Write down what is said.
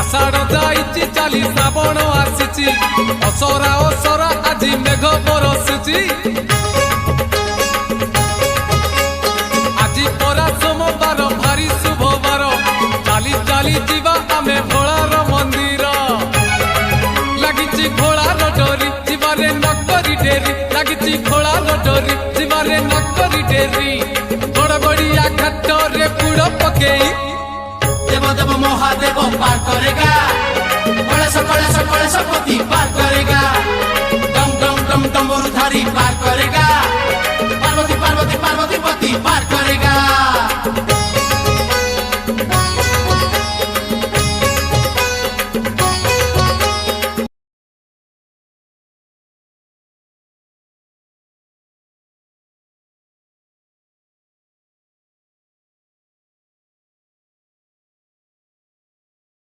आषाढ़ जाइछि चाली श्रावण आसिछि असरा असरा आजि मेघ बरसुछि आजि परा सोमवार भारी शुभवार चाली चाली जीवा आमे भोलार मंदिर लागिछि घोड़ार डोरी जीवारे नकरी डेरी लागिछि घोड़ार डोरी जीवारे नकरी डेरी गड़बड़िया घाटरे बुड़ पकेई देव देव महादेव पार करेगा कलेश पति पार करेगा डम डम डम डमरू धारी पार करेगा पार्वती पार्वती पार्वती पति पार करेगा।